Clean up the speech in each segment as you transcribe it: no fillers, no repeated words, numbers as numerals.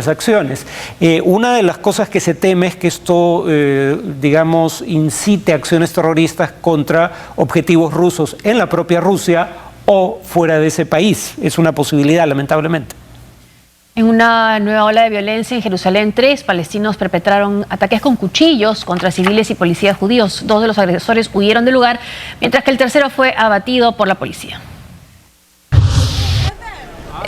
acciones. Una de las cosas que se teme es que esto, digamos, incite acciones terroristas contra objetivos rusos en la propia Rusia o fuera de ese país. Es una posibilidad, lamentablemente. En una nueva ola de violencia en Jerusalén, 3 palestinos perpetraron ataques con cuchillos contra civiles y policías judíos. 2 de los agresores huyeron del lugar, mientras que el tercero fue abatido por la policía.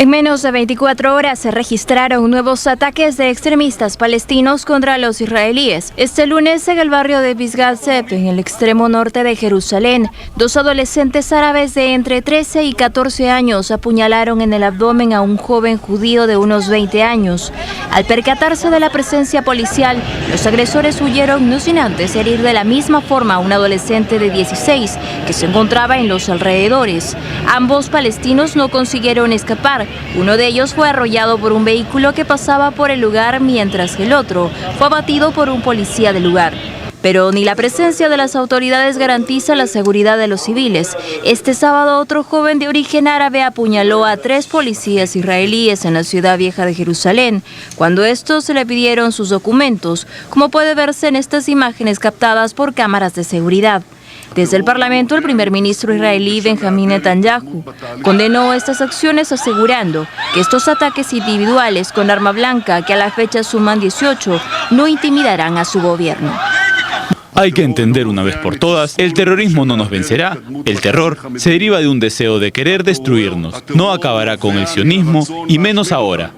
En menos de 24 horas se registraron nuevos ataques de extremistas palestinos contra los israelíes. Este lunes en el barrio de Pisgat Sheva, en el extremo norte de Jerusalén, 2 adolescentes árabes de entre 13 y 14 años apuñalaron en el abdomen a un joven judío de unos 20 años. Al percatarse de la presencia policial, los agresores huyeron no sin antes herir de la misma forma a un adolescente de 16 que se encontraba en los alrededores. Ambos palestinos no consiguieron escapar. Uno de ellos fue arrollado por un vehículo que pasaba por el lugar, mientras que el otro fue abatido por un policía del lugar. Pero ni la presencia de las autoridades garantiza la seguridad de los civiles. Este sábado otro joven de origen árabe apuñaló a 3 policías israelíes en la ciudad vieja de Jerusalén, cuando estos le pidieron sus documentos, como puede verse en estas imágenes captadas por cámaras de seguridad. Desde el Parlamento, el primer ministro israelí Benjamín Netanyahu condenó estas acciones, asegurando que estos ataques individuales con arma blanca, que a la fecha suman 18, no intimidarán a su gobierno. Hay que entender una vez por todas, el terrorismo no nos vencerá. El terror se deriva de un deseo de querer destruirnos. No acabará con el sionismo, y menos ahora.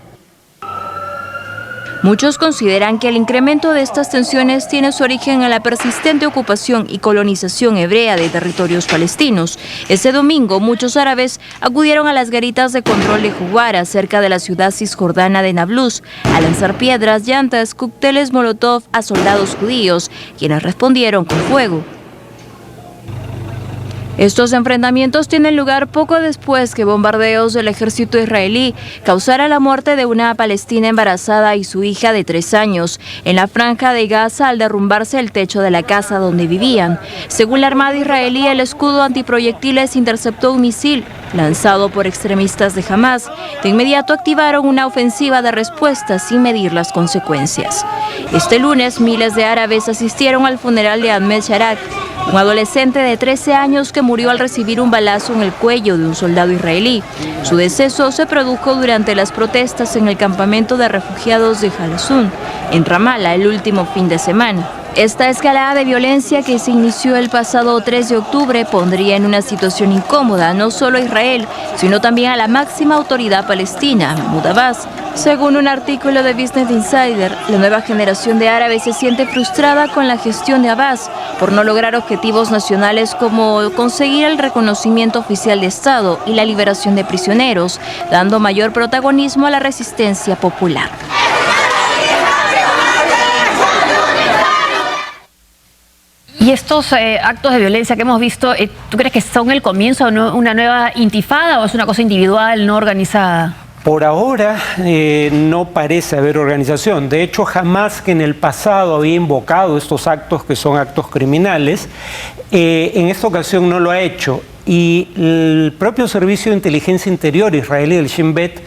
Muchos consideran que el incremento de estas tensiones tiene su origen en la persistente ocupación y colonización hebrea de territorios palestinos. Ese domingo, muchos árabes acudieron a las garitas de control de Juwara, cerca de la ciudad cisjordana de Nablus, a lanzar piedras, llantas, cócteles molotov a soldados judíos, quienes respondieron con fuego. Estos enfrentamientos tienen lugar poco después que bombardeos del ejército israelí causaran la muerte de una palestina embarazada y su hija de 3 años en la franja de Gaza al derrumbarse el techo de la casa donde vivían. Según la Armada israelí, el escudo antiproyectiles interceptó un misil lanzado por extremistas de Hamas. De inmediato activaron una ofensiva de respuesta sin medir las consecuencias. Este lunes, miles de árabes asistieron al funeral de Ahmed Sharak, un adolescente de 13 años que murió al recibir un balazo en el cuello de un soldado israelí. Su deceso se produjo durante las protestas en el campamento de refugiados de Jalazun, en Ramallah, el último fin de semana. Esta escalada de violencia, que se inició el pasado 3 de octubre, pondría en una situación incómoda no solo a Israel, sino también a la máxima autoridad palestina, Mahmoud Abbas. Según un artículo de Business Insider, la nueva generación de árabes se siente frustrada con la gestión de Abbas por no lograr objetivos nacionales como conseguir el reconocimiento oficial de Estado y la liberación de prisioneros, dando mayor protagonismo a la resistencia popular. Y estos actos de violencia que hemos visto, ¿tú crees que son el comienzo de una nueva intifada o es una cosa individual, no organizada? Por ahora no parece haber organización. De hecho, Hamas, que en el pasado había invocado estos actos que son actos criminales, en esta ocasión no lo ha hecho. Y el propio Servicio de Inteligencia Interior israelí, el Shin Bet,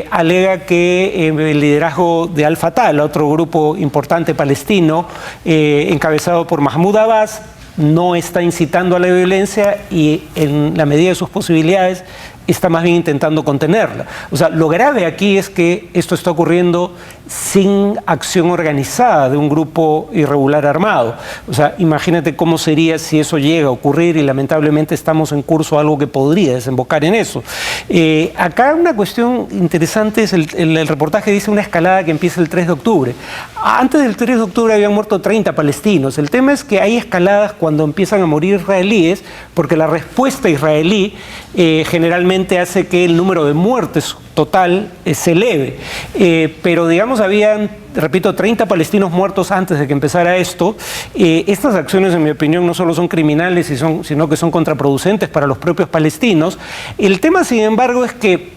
alega que el liderazgo de Al-Fatah, el otro grupo importante palestino, encabezado por Mahmoud Abbas, no está incitando a la violencia y en la medida de sus posibilidades está más bien intentando contenerla. O sea, lo grave aquí es que esto está ocurriendo sin acción organizada de un grupo irregular armado. O sea, imagínate cómo sería si eso llega a ocurrir, y lamentablemente estamos en curso algo que podría desembocar en eso. Acá una cuestión interesante es el reportaje dice una escalada que empieza el 3 de octubre. Antes del 3 de octubre habían muerto 30 palestinos. El tema es que hay escaladas cuando empiezan a morir israelíes, porque la respuesta israelí generalmente hace que el número de muertes total se eleve. Pero digamos, habían, repito, 30 palestinos muertos antes de que empezara esto. Estas acciones, en mi opinión, no solo son criminales, sino que son contraproducentes para los propios palestinos. El tema, sin embargo, es que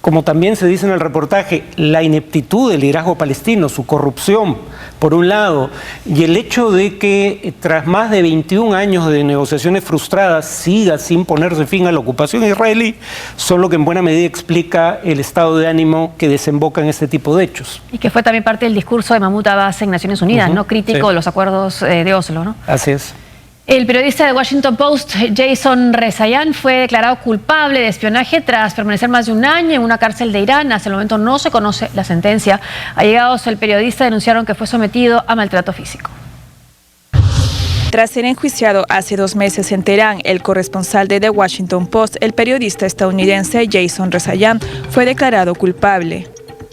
como también se dice en el reportaje, la ineptitud del liderazgo palestino, su corrupción, por un lado, y el hecho de que tras más de 21 años de negociaciones frustradas siga sin ponerse fin a la ocupación israelí, son lo que en buena medida explica el estado de ánimo que desemboca en este tipo de hechos. Y que fue también parte del discurso de Mahmoud Abbas en Naciones Unidas, ¿no? Crítico de los acuerdos de Oslo, ¿no? Así es. El periodista de Washington Post, Jason Rezaian, fue declarado culpable de espionaje tras permanecer más de un año en una cárcel de Irán. Hasta el momento no se conoce la sentencia. Allegados del periodista denunciaron que fue sometido a maltrato físico. Tras ser enjuiciado hace 2 meses en Teherán, el corresponsal de The Washington Post, el periodista estadounidense Jason Rezaian, fue declarado culpable.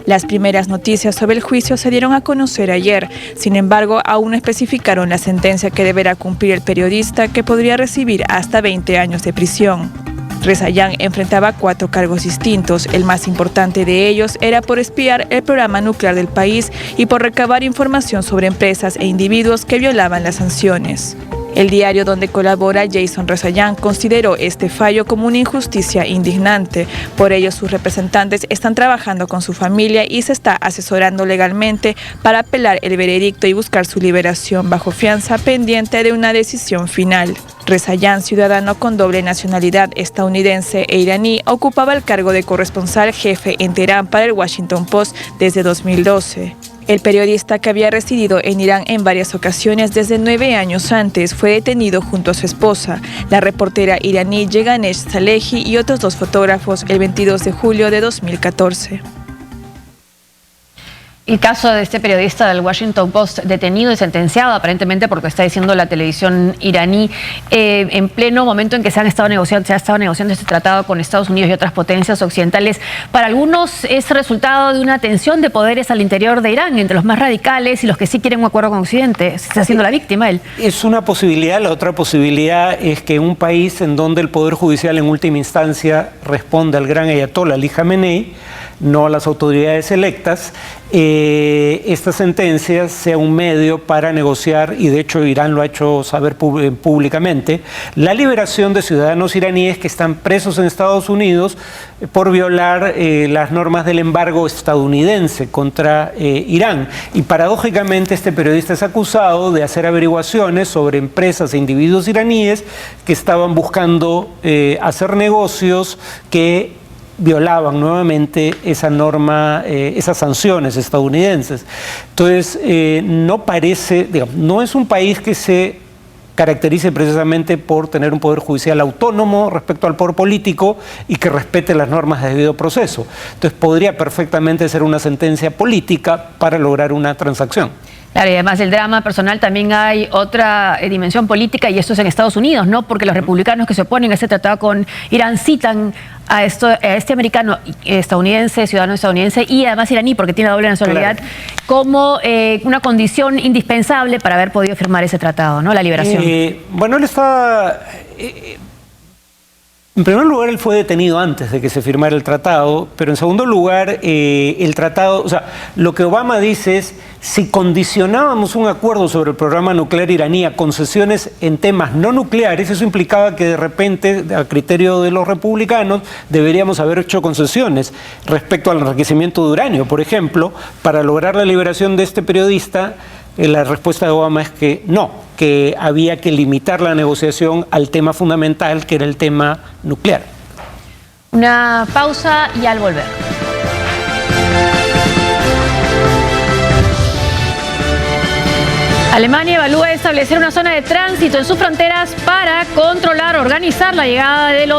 Las primeras noticias sobre el juicio se dieron a conocer ayer. Sin embargo, aún no especificaron la sentencia que deberá cumplir el periodista, que podría recibir hasta 20 años de prisión. Rezaian enfrentaba 4 cargos distintos. El más importante de ellos era por espiar el programa nuclear del país y por recabar información sobre empresas e individuos que violaban las sanciones. El diario donde colabora Jason Rezaian consideró este fallo como una injusticia indignante. Por ello, sus representantes están trabajando con su familia y se está asesorando legalmente para apelar el veredicto y buscar su liberación bajo fianza, pendiente de una decisión final. Rezaian, ciudadano con doble nacionalidad estadounidense e iraní, ocupaba el cargo de corresponsal jefe en Teherán para el Washington Post desde 2012. El periodista, que había residido en Irán en varias ocasiones desde 9 años antes, fue detenido junto a su esposa, la reportera iraní Yeganesh Salehi, y otros 2 fotógrafos el 22 de julio de 2014. El caso de este periodista del Washington Post detenido y sentenciado aparentemente porque está diciendo la televisión iraní en pleno momento en que se ha estado negociando este tratado con Estados Unidos y otras potencias occidentales. Para algunos es resultado de una tensión de poderes al interior de Irán entre los más radicales y los que sí quieren un acuerdo con Occidente. Se está haciendo la víctima él. Es una posibilidad. La otra posibilidad es que un país en donde el Poder Judicial en última instancia responde al gran ayatollah Ali Khamenei, no a las autoridades electas, esta sentencia sea un medio para negociar, y de hecho Irán lo ha hecho saber públicamente, la liberación de ciudadanos iraníes que están presos en Estados Unidos por violar las normas del embargo estadounidense contra Irán. Y paradójicamente este periodista es acusado de hacer averiguaciones sobre empresas e individuos iraníes que estaban buscando hacer negocios que violaban nuevamente esa norma, esas sanciones estadounidenses. Entonces, no parece, digamos, no es un país que se caracterice precisamente por tener un poder judicial autónomo respecto al poder político y que respete las normas de debido proceso. Entonces, podría perfectamente ser una sentencia política para lograr una transacción. Claro, y además del drama personal también hay otra dimensión política, y esto es en Estados Unidos, ¿no? Porque los republicanos que se oponen a este tratado con Irán citan a este americano estadounidense, ciudadano estadounidense y además iraní, porque tiene doble nacionalidad, claro, como una condición indispensable para haber podido firmar ese tratado, ¿no? La liberación. Bueno, él está... En primer lugar, él fue detenido antes de que se firmara el tratado, pero en segundo lugar, el tratado, o sea, lo que Obama dice es, si condicionábamos un acuerdo sobre el programa nuclear iraní a concesiones en temas no nucleares, eso implicaba que de repente, a criterio de los republicanos, deberíamos haber hecho concesiones respecto al enriquecimiento de uranio, por ejemplo, para lograr la liberación de este periodista. La respuesta de Obama es que no, que había que limitar la negociación al tema fundamental, que era el tema nuclear. Una pausa y al volver. Alemania evalúa establecer una zona de tránsito en sus fronteras para controlar, organizar la llegada de los